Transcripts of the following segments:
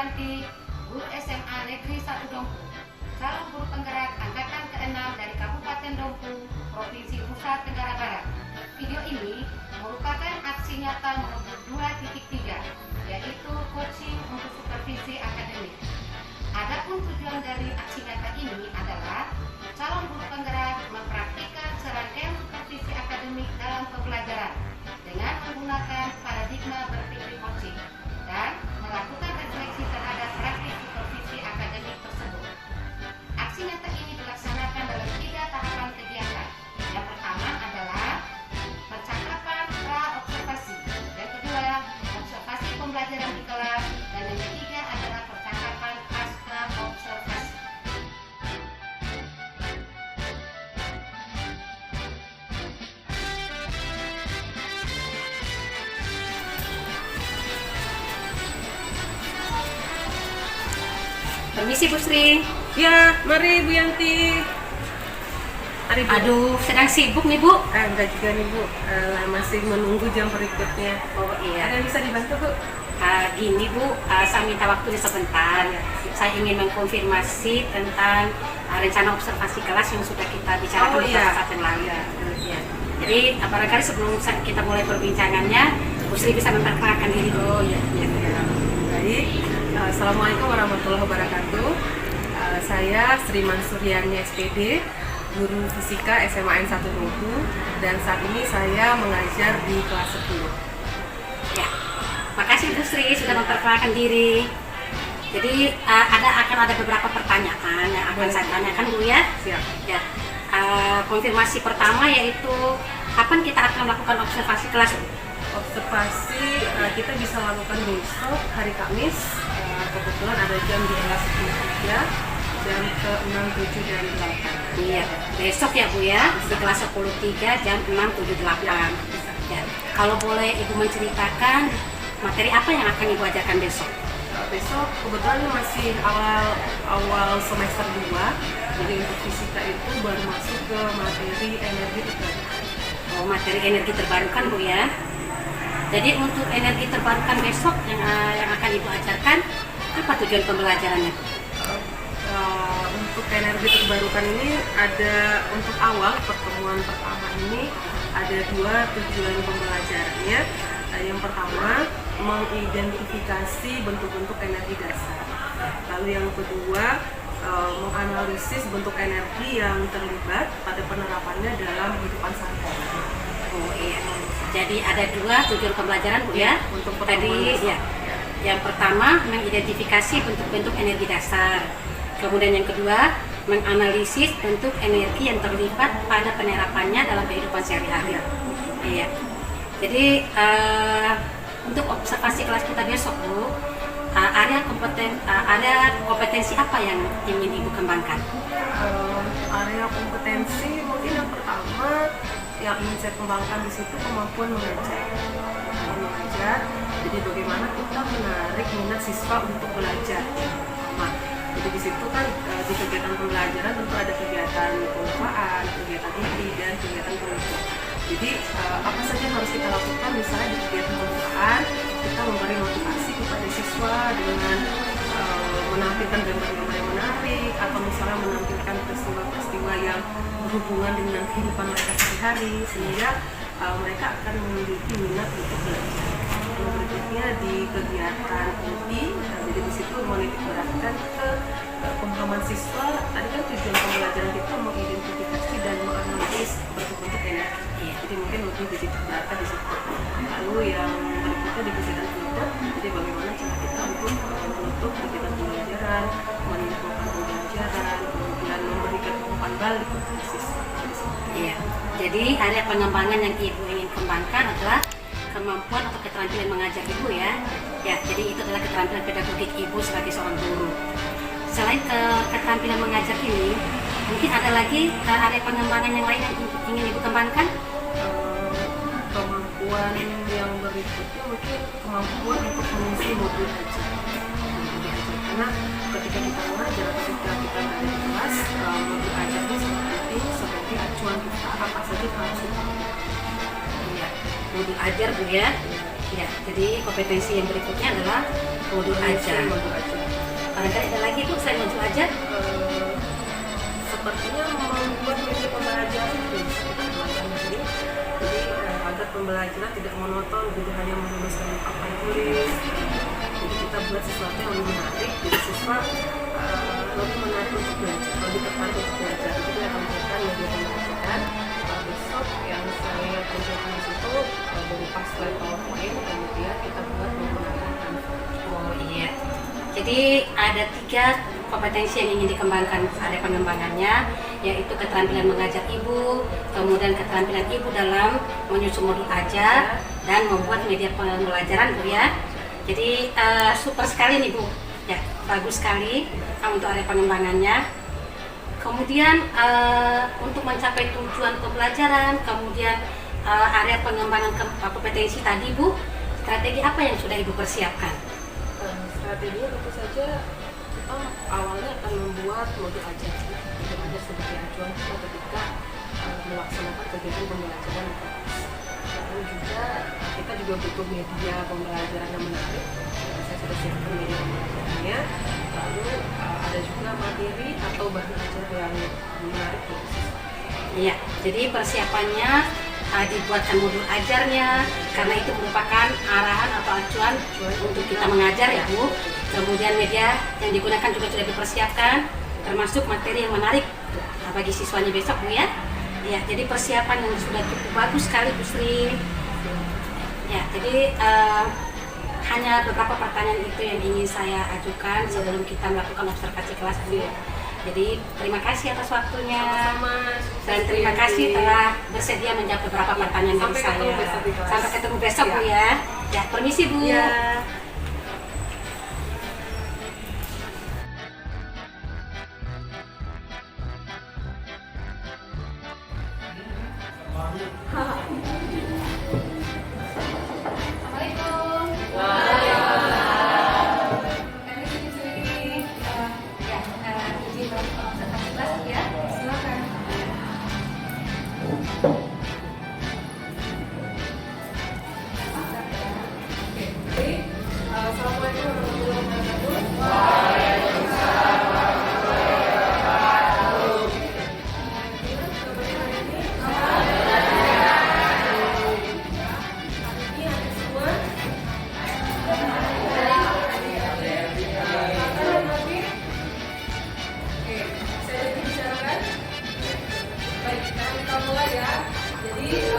Buyanti, guru SMA Negeri 1 Dompu, calon guru penggerak angkatan ke-6 dari Kabupaten Dompu, Provinsi Nusa Tenggara Barat. Video ini merupakan aksi nyata nomor 2.3, yaitu coaching untuk supervisi akademik. Adapun tujuan dari aksi nyata ini adalah calon guru penggerak mempraktikkan serangkaian supervisi akademik dalam pembelajaran dengan menggunakan paradigma berpikir coaching dan melakukan refleksi terhadap praktik supervisi akademik tersebut. Aksi nyata ini dilaksanakan dalam 3 tahapan kegiatan. Yang pertama adalah percakapan pra-observasi, yang kedua observasi pembelajaran di kelas, dan yang ketiga adalah percakapan pasca observasi. Permisi Bu Sri. Ya, mari Bu Yanti. Mari Bu. Aduh, sedang sibuk nih Bu. Enggak juga nih Bu, masih menunggu jam berikutnya. Oh Ada iya. yang bisa dibantu Bu? Gini Bu, saya minta waktunya sebentar. Saya ingin mengkonfirmasi tentang rencana observasi kelas yang sudah kita bicarakan beberapa saat yang lalu. Iya. Jadi, barangkali sebelum kita mulai perbincangannya, Bu Sri bisa memperkenalkan diri dulu. Oh iya. Baik. Assalamualaikum warahmatullahi wabarakatuh. Saya Sri Mansuryani SPD, guru fisika SMA N1 Dompu, dan saat ini saya mengajar di kelas 10. Ya, makasih Bu Sri sudah memperkenalkan diri. Jadi akan ada beberapa pertanyaan yang akan saya tanyakan Bu ya. Siap. Ya, konfirmasi pertama yaitu kapan kita akan melakukan observasi kelas? Observasi kita bisa lakukan besok hari Kamis. Kebetulan ada jam di kelas 10.3, jam ke-6, 7, dan 8. Iya, besok ya Bu ya, di kelas 10.3 jam 6, 7, 8. Ya. Kalau boleh Ibu menceritakan materi apa yang akan Ibu ajarkan besok? Besok kebetulan ini masih awal semester 2, jadi untuk fisika itu baru masuk ke materi energi terbarukan. Oh, materi energi terbarukan Bu ya. Jadi untuk energi terbarukan besok yang akan Ibu ajarkan, apa tujuan pembelajarannya? Untuk energi terbarukan ini ada untuk awal pertemuan pertama ini ada 2 tujuan pembelajarannya. Yang pertama mengidentifikasi bentuk-bentuk energi dasar. Lalu yang kedua menganalisis bentuk energi yang terlibat pada penerapannya dalam kehidupan sehari-hari. Oh iya. Jadi ada 2 tujuan pembelajaran Bu ya. Untuk Tadi ya. Yang pertama menidentifikasi bentuk-bentuk energi dasar. Kemudian yang kedua menganalisis bentuk energi yang terlibat pada penerapannya dalam kehidupan sehari-hari. Iya. Jadi untuk observasi kelas kita besok Bu, area kompetensi apa yang ingin Ibu kembangkan? Area kompetensi mungkin yang pertama yang ingin saya kembangkan di situ kemampuan mengajar. Jadi bagaimana kita menarik minat siswa untuk belajar. Nah, jadi di situ kan di kegiatan pembelajaran tentu ada kegiatan pengumpaan, kegiatan inti, dan kegiatan penelitian. Jadi apa saja yang harus kita lakukan, misalnya di kegiatan pengumpaan kita memberi motivasi kepada siswa dengan menampilkan gambar-gambar yang menarik, atau misalnya menampilkan peristiwa-peristiwa yang berhubungan dengan kehidupan mereka sehari-hari, sehingga mereka akan memiliki minat untuk belajar. Berikutnya di kegiatan inti, jadi di situ menitik beratkan ke pemahaman siswa. Tadi kan tujuan pembelajaran kita mengidentifikasi dan menganalisis bentuk-bentuk energi. Jadi mungkin lebih dititik beratkan di situ. Lalu yang berikutnya di kegiatan penutup, jadi bagaimana cara kita untuk menutup kegiatan pembelajaran, menyimpulkan pembelajaran, kemudian memberikan umpan balik untuk siswa. Iya. Jadi area pengembangan yang Ibu ingin kembangkan adalah kemampuan atau keterampilan mengajar Ibu ya. Ya, jadi itu adalah keterampilan pedagogik Ibu sebagai seorang guru. Selain keterampilan mengajar ini, mungkin ada lagi area pengembangan yang lain yang ingin Ibu kembangkan? Kemampuan yang berikutnya mungkin kemampuan untuk mengisi modul ajar. Karena ketika kita mengajar, ketika kita ada di kelas, modul ajar ini sangat penting sebagai acuan kita apa saja yang harus kita lakukan. Iya. Modul ajar Bu ya. Ya, jadi kompetensi yang berikutnya adalah modul ajar. Barangkali ada lagi Bu, selain modul ajar? Sepertinya membuat media pembelajaran itu jadi agar pembelajaran tidak monoton, jadi hanya merumuskan papan tulis. Jadi kita buat sesuatu yang lebih menarik, jadi siswa lebih menarik untuk belajar, lebih tertarik untuk belajar. Jadi kita akan memberikan media pembelajaran. Besok yang saya tunjukkan di situ berupa slide PowerPoint, kemudian kita buat menggunakan Canva. Oh iya. Jadi ada 3 kompetensi yang ingin dikembangkan, ada pengembangannya, yaitu keterampilan mengajar ibu, kemudian keterampilan ibu dalam menyusun modul ajar, dan membuat media pembelajaran Bu ya. Jadi super sekali nih Bu, ya bagus sekali untuk area pengembangannya. Kemudian untuk mencapai tujuan pembelajaran, kemudian area pengembangan kompetensi tadi Bu, strategi apa yang sudah Ibu persiapkan? Strateginya tentu saja kita awalnya akan membuat modul ajar sebagai acuan kita ketika melaksanakan kegiatan pembelajaran di kelas. Dan juga kita juga butuh media pembelajaran yang menarik. Saya sudah siapkan media pembelajarannya. Lalu ada juga materi atau bahan ajar yang menarik untuk siswa. Iya, jadi persiapannya dibuatkan modul ajarnya, karena itu merupakan arahan atau acuan untuk kita mengajar ya Bu. Kemudian media yang digunakan juga sudah dipersiapkan, termasuk materi yang menarik bagi siswanya besok Bu ya. Ya, jadi persiapan yang sudah cukup bagus sekali Bu Sri. Ya, jadi hanya beberapa pertanyaan itu yang ingin saya ajukan sebelum kita melakukan observasi kelas Bu. Jadi terima kasih atas waktunya. Dan terima kasih telah bersedia menjawab beberapa pertanyaan dari saya. Sampai ketemu besok Bu ya. Ya, permisi Bu. Ya. Assalamualaikum warahmatullahi wabarakatuh.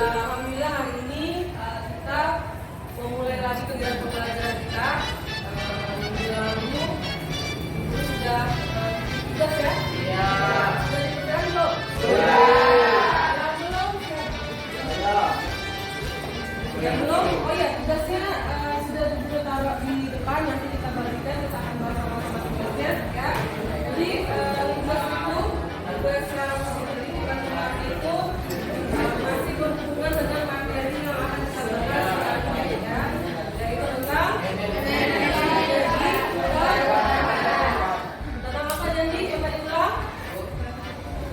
Alhamdulillah hari ini kita memulai lagi kegiatan pembelajaran kita. Minggu lalu sudah tugas ya? Iya. Sudah dikerjakan belum? Belum? Oh iya, tugasnya sudah taruh di depan, nanti kita bagikan, kita akan bahas sama-sama tugasnya ya. Jadi tugas itu, tugas yang bukan itu masih berhubungan dengan materi yang akan kita bahas ya, yaitu tentang tentang apa janji, coba diulang.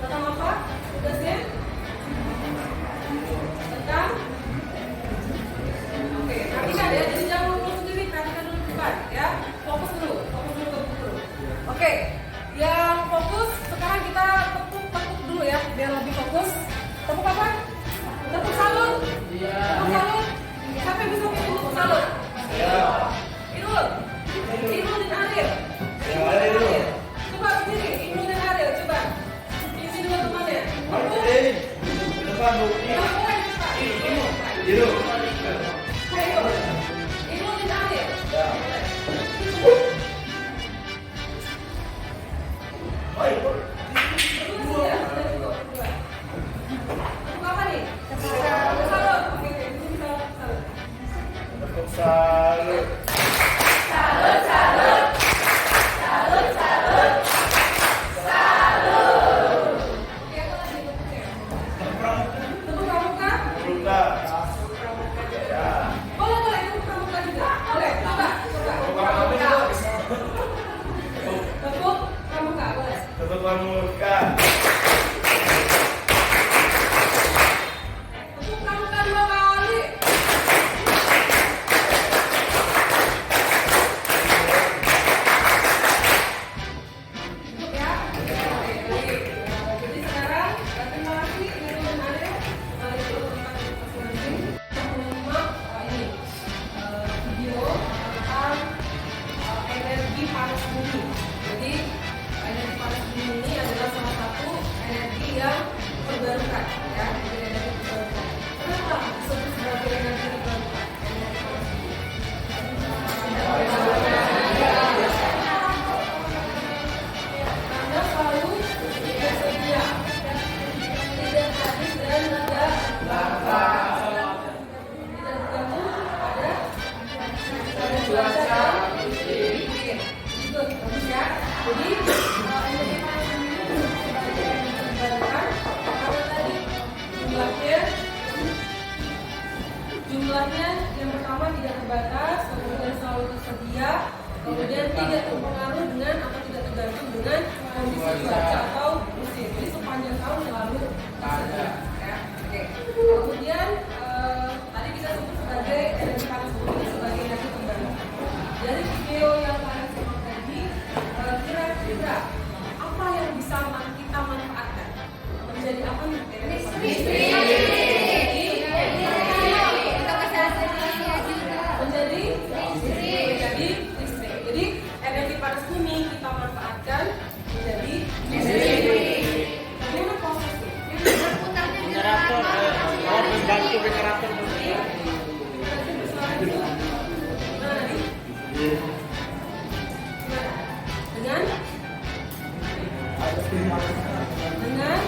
Tentang apa tugasnya? Tentang oke, perhatikan ya, jadi jangan ngomong sendiri, perhatikan dulu depan ya, fokus dulu ke buku. Oke, yang fokus sekarang kita tepuk dulu ya, biar lebih fokus. Tepuk apa? Tepuk salut. Iya. Tepuk salut. Siapa yang bisa tepuk salut? Iya. Irul dan Ariel. Coba sendiri, Irul dan Ariel, coba. Isi dua temannya. Depan Bu. Irul. Irul dan Ariel. Salut. Good, bagus ya. Jadi energi panas bumi itu sebagai yang terbarukan karena tadi jumlahnya yang pertama tidak terbatas, kemudian selalu tersedia, kemudian tidak terpengaruh dengan atau tidak tergantung dengan kondisi cuaca atau musim. Jadi sepanjang tahun selalu tersedia. Ya. Oke. Kemudian tadi kita sebut sebagai energi panas bumi sebagai energi terbarukan. Dari video yang kalian simak tadi, kira-kira apa yang bisa kita manfaatkan menjadi apa nih? Menjadi listrik. Jadi energi panas bumi kita manfaatkan menjadi listrik. Bagaimana prosesnya? Generator,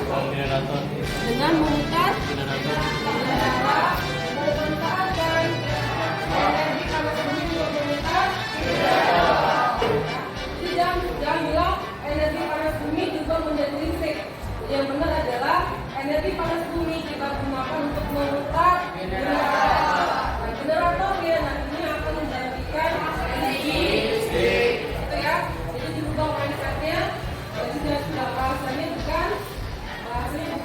membantu generator dengan memutar dengan cara memanfaatkan energi panas bumi untuk memutar. Jangan bilang energi panas bumi juga menjadi listrik. Yang benar adalah energi panas bumi kita gunakan untuk memutar generator. Nah, generatornya nantinya akan menggantikan energi listrik. Gitu ya. Jadi dirubah mindsetnya. Jadi sudah bahasanya bukan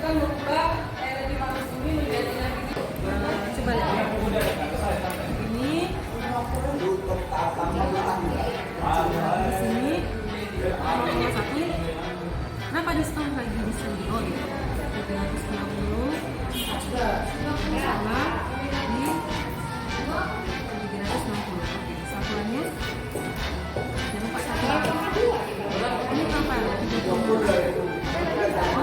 merubah energi panas bumi menjadi energi listrik. Coba lihat. Ini di sini nomor 1. Kenapa di stop lagi di sini? Oh gitu. 360 sama di 360. Oke, satuannya jangan lupa satuan. Ini apa? 30. Oh, salah.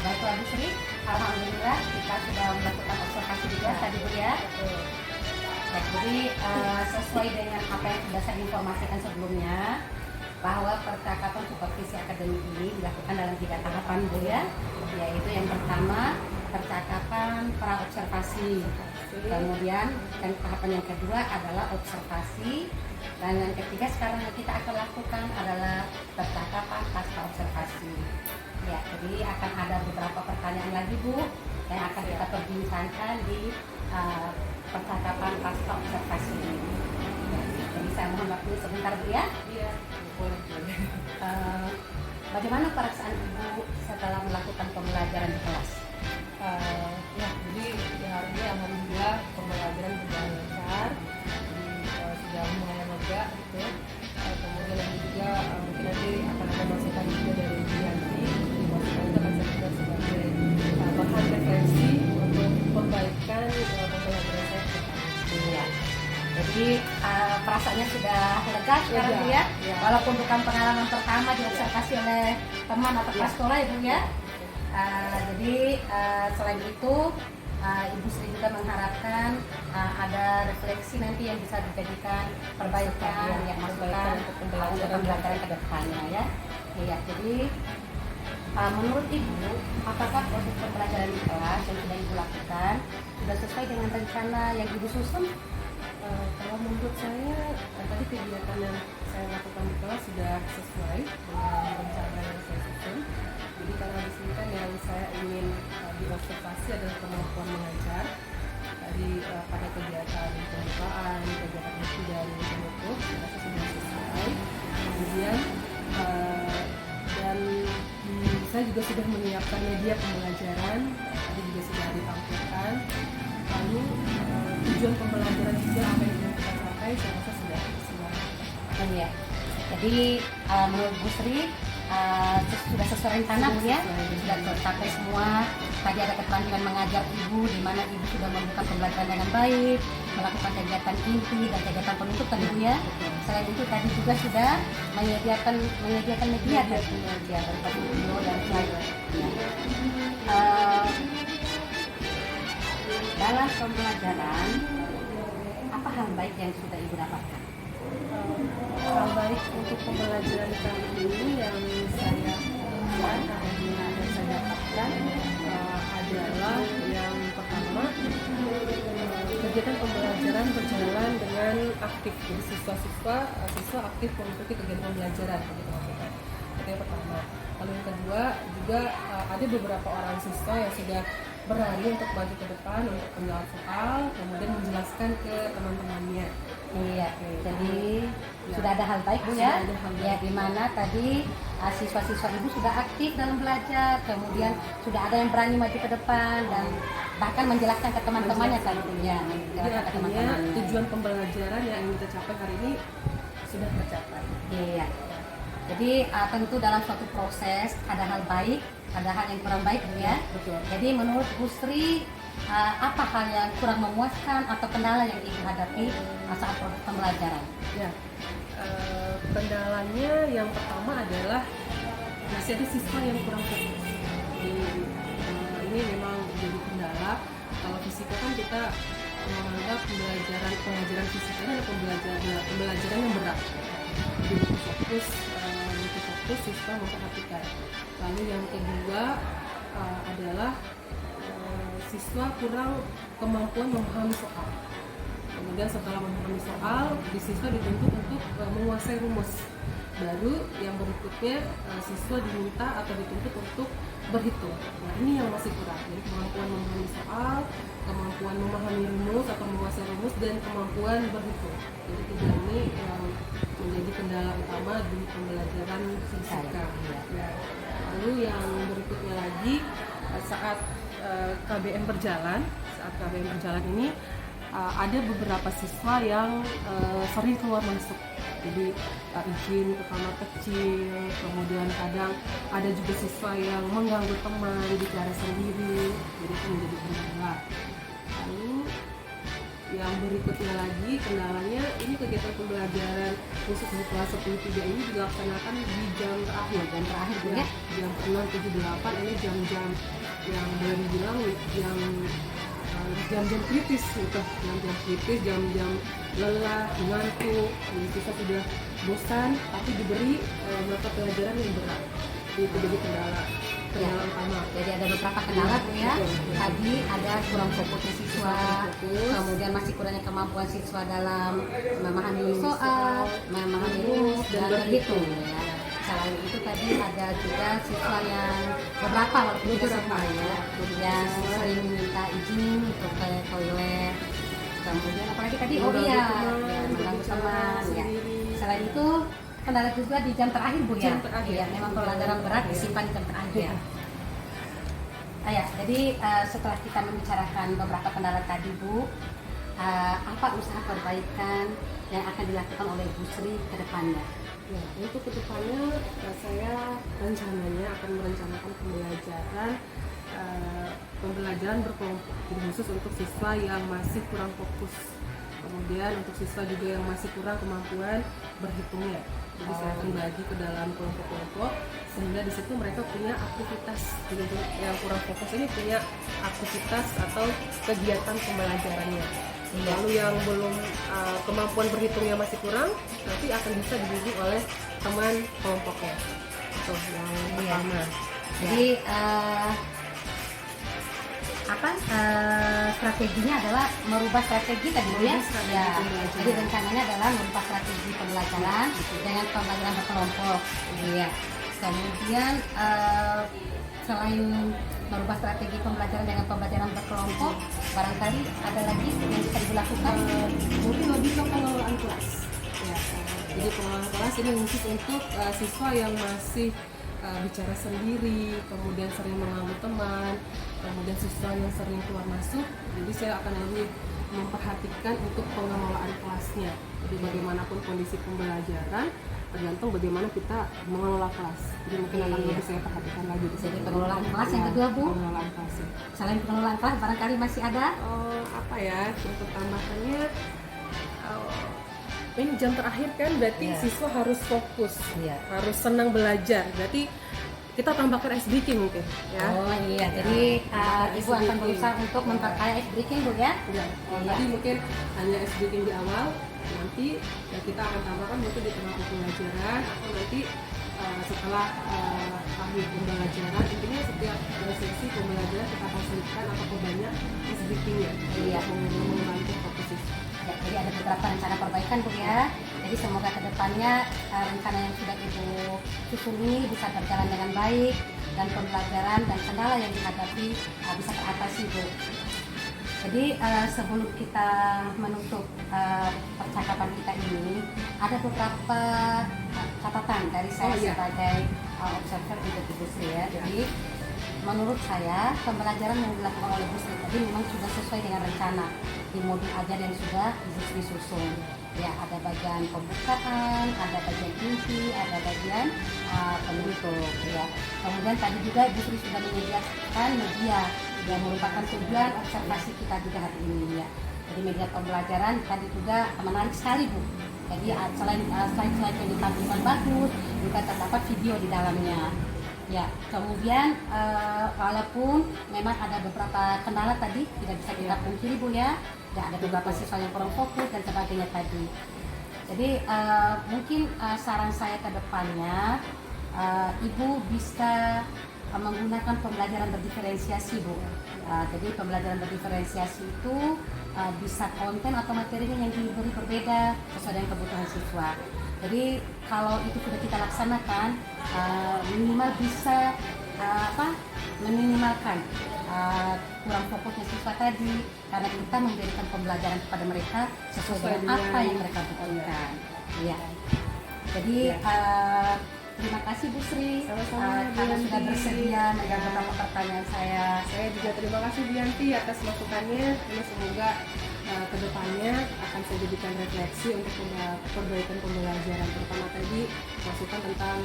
Baiklah Bu Sri, alhamdulillah kita sudah melakukan observasi juga tadi Bu ya. Baik, jadi sesuai dengan apa yang sudah saya informasikan sebelumnya, bahwa percakapan supervisi akademik ini dilakukan dalam 3 tahapan Bu ya, yaitu yang pertama percakapan pra-observasi, kemudian yang tahapan yang kedua adalah observasi, dan yang ketiga sekarang yang kita akan lakukan adalah percakapan pasca observasi. Ya, jadi akan ada beberapa pertanyaan lagi Bu yang akan kita perbincangkan di percakapan pasca observasi ini. Ya, jadi saya mohon waktu sebentar Bu ya. Iya, boleh. Bagaimana perasaan Ibu setelah melakukan pembelajaran di kelas? Ya, jadi hari ini alhamdulillah pembelajaran berjalan lancar, sudah lumayan lega gitu. Kemudian nanti juga mungkin nanti akan ada masukan juga dari Yanti. Masukan itu akan saya juga sebagai bahan referensi untuk perbaikan pembelajaran saya ke depan. Ya. Jadi perasaannya sudah lega sekarang Bu ya? Ya. Walaupun bukan pengalaman pertama diobservasi oleh teman atau kepala sekolah ya Bu ya? Jadi selain itu Ibu Sri juga mengharapkan ada refleksi nanti yang bisa dijadikan perbaikan, yang masukan untuk pembelajaran ke depannya ya. Iya, jadi menurut Ibu, apakah proses pembelajaran di kelas yang sudah Ibu lakukan sudah sesuai dengan rencana yang Ibu susun? Kalau menurut saya tadi kegiatan yang saya lakukan di kelas sudah sesuai dengan rencana yang saya susun. Jadi karena di sini kan yang saya ingin diobservasi adalah kemampuan mengajar dari pada kegiatan pembukaan, kegiatan inti dan penutup, saya rasa sudah sesuai. Kemudian dan saya juga sudah menyiapkan media pembelajaran, tadi juga sudah ditampilkan. Lalu tujuan pembelajaran juga apa yang ingin kita capai, saya rasa sudah sesuai. Ya. Jadi menurut Bu Sri sudah sesuai rencana Bu ya, sudah tercapai semua. Tadi ada keterampilan mengajar Ibu, di mana Ibu sudah membuka pembelajaran dengan baik, melakukan kegiatan inti dan kegiatan penutup tadi Bu ya. Selain itu tadi juga sudah menyediakan media tadi ya, berupa video dan slide. Ya. Dalam pembelajaran, apa hal baik yang sudah Ibu dapatkan? Hal baik untuk pembelajaran kali ini yang saya lihat dan saya dapatkan adalah yang pertama, kegiatan pembelajaran berjalan dengan aktif. Jadi siswa aktif mengikuti kegiatan pembelajaran. Itu yang pertama. Lalu yang kedua juga ada beberapa orang siswa yang sudah berani untuk maju ke depan untuk menjawab soal, kemudian menjelaskan ke teman-temannya. Iya, jadi Ya. sudah ada hal baik Bu ya. Sudah ada hal Ya, baik. di mana tadi siswa-siswa Ibu sudah aktif dalam belajar, kemudian sudah ada yang berani maju ke depan dan bahkan menjelaskan ke teman-temannya tadi ya, Jadi menjelaskan ke artinya teman-temannya. tujuan pembelajaran yang ingin kita capai hari ini sudah tercapai. Iya. Jadi tentu dalam suatu proses ada hal baik, ada hal yang kurang baik Bu ya. Betul. Jadi menurut Bu Sri apa hal yang kurang memuaskan atau kendala yang Ibu hadapi saat proses pembelajaran? Ya, kendalanya yang pertama adalah masih ada siswa yang kurang fokus. Jadi ini memang jadi kendala. Kalau fisika kan kita menganggap pembelajaran fisika ini adalah pembelajaran yang berat. Jadi butuh fokus siswa memperhatikan. Lalu yang kedua adalah siswa kurang kemampuan memahami soal. Kemudian setelah memahami soal, siswa dituntut untuk menguasai rumus. Baru yang berikutnya siswa diminta atau dituntut untuk berhitung. Nah ini yang masih kurang. Jadi kemampuan memahami soal, kemampuan memahami rumus atau menguasai rumus, dan kemampuan berhitung. Jadi tiga ini yang menjadi kendala utama di pembelajaran fisika. Ya. Lalu yang berikutnya lagi saat KBM berjalan ini ada beberapa siswa yang sering keluar masuk. Jadi izin ke kamar kecil, kemudian kadang ada juga siswa yang mengganggu teman, bicara sendiri, jadi itu menjadi kendala. Lalu yang berikutnya lagi kendalanya, ini kegiatan pembelajaran khusus di kelas 10-3 ini dilaksanakan di jam terakhir Bu ya. jam 6-7-8 ini jam-jam yang boleh dibilang yang jam-jam kritis gitu, jam-jam lelah, ngantuk, siswa sudah bosan tapi diberi mata pelajaran yang berat. Itu jadi kendala utama. Jadi ada beberapa kendala Bu ya. Tadi ada kurang fokusnya siswa, kemudian masih kurangnya kemampuan siswa dalam memahami soal, memahami rumus dan berhitung ya. Selain itu tadi ada juga siswa yang beberapa walaupun tidak semua ya, yang sering minta izin untuk ke toilet. Kemudian apalagi tadi mengganggu teman ya. Selain itu kendala juga di jam terakhir Bu ya. Jam terakhir. Iya, memang pembelajaran berat disimpan di jam terakhir. Ya. Ya, jadi setelah kita membicarakan beberapa kendala tadi Bu, apa usaha perbaikan yang akan dilakukan oleh Bu Sri ke depannya? Ya, untuk kedepannya saya rencananya akan merencanakan pembelajaran berkelompok, jadi khusus untuk siswa yang masih kurang fokus, kemudian untuk siswa juga yang masih kurang kemampuan berhitungnya. Jadi saya akan bagi ke dalam kelompok-kelompok sehingga di situ mereka punya aktivitas. Jadi untuk yang kurang fokus ini punya aktivitas atau kegiatan pembelajarannya. Lalu yang belum kemampuan berhitungnya masih kurang, nanti akan bisa dibimbing oleh teman kelompoknya. Itu yang pertama. Jadi strateginya adalah merubah strategi tadi Bu ya. Ya. Jadi rencananya adalah merubah strategi pembelajaran dengan pembelajaran berkelompok. Iya. Kemudian selain merubah strategi pembelajaran dengan pembelajaran berkelompok, barangkali ada lagi yang bisa dilakukan, mungkin lebih ke pengelolaan kelas. Ya, jadi pengelolaan kelas ini khusus untuk siswa yang masih bicara sendiri, kemudian sering mengganggu teman, kemudian siswa yang sering keluar masuk. Jadi saya akan lebih memperhatikan untuk pengelolaan kelasnya. Jadi bagaimanapun kondisi pembelajaran, tergantung bagaimana kita mengelola kelas. Jadi mungkin akan Iya. lebih saya perhatikan lagi di Jadi sini. pengelolaan kelas yang kedua, Bu. Pengelolaan kelas. Ya. Selain pengelolaan kelas, barangkali masih ada? Apa ya untuk tambahannya? Ini jam terakhir kan, berarti Iya. siswa harus fokus, Iya. harus senang belajar. Berarti kita tambahkan ice breaking mungkin, ya. Oh iya, jadi Ibu akan berusaha untuk memperkaya ice breaking, Bu ya? Ya, Iya. tadi mungkin hanya ice breaking di awal, nanti ya kita akan tambahkan mungkin di tengah pembelajaran atau nanti setelah akhir pembelajaran. Intinya setiap sesi pembelajaran kita akan selipkan atau perbanyak ice breakingnya, Iya. untuk membantu fokus siswa. Ya, jadi ada beberapa rencana perbaikan, Bu ya. Jadi semoga kedepannya rencana yang sudah Ibu susun ini bisa berjalan dengan baik dan pembelajaran dan kendala yang dihadapi bisa teratasi, Bu. Jadi sebelum kita menutup percakapan kita ini, ada beberapa catatan dari saya Oh, iya. sebagai observer untuk Ibu Sri ya. Jadi menurut saya pembelajaran yang dilakukan oleh Bu Sri tadi memang sudah sesuai dengan rencana di modul ajar yang sudah Ibu Sri susun. Ya, ada bagian pembukaan, ada bagian inti, ada bagian penutup. Ya. Kemudian tadi juga Ibu Sri sudah menyediakan media yang merupakan tujuan observasi kita juga hari ini ya. Jadi media pembelajaran tadi juga menarik sekali, Bu. Jadi selain slide-slide yang ditampilkan bagus, juga terdapat video di dalamnya. Ya, kemudian walaupun memang ada beberapa kendala tadi tidak bisa kita pungkiri, Bu ya. Ya, ada beberapa siswa yang kurang fokus dan sebagainya tadi. Jadi mungkin saran saya ke depannya Ibu bisa menggunakan pembelajaran berdiferensiasi, Bu. Jadi pembelajaran berdiferensiasi itu bisa konten atau materinya yang diberi berbeda sesuai dengan kebutuhan siswa. Jadi kalau itu sudah kita laksanakan, minimal bisa meminimalkan kurang fokusnya siswa tadi, karena kita memberikan pembelajaran kepada mereka sesuai dengan apa yang mereka butuhkan. Iya. Jadi terima kasih Bu Sri Sama-sama, Bu karena Yanti. sudah bersedia menjawab beberapa pertanyaan saya. Saya juga terima kasih Bu Yanti atas masukannya. Ini semoga kedepannya akan saya jadikan refleksi untuk perbaikan pembelajaran, terutama tadi masukan tentang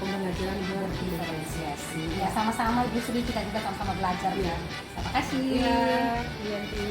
pembelajaran Diferensiasi. Ya, sama-sama Ibu Sri, kita juga sama-sama belajar ya. Terima kasih. Iya, Bu Yanti.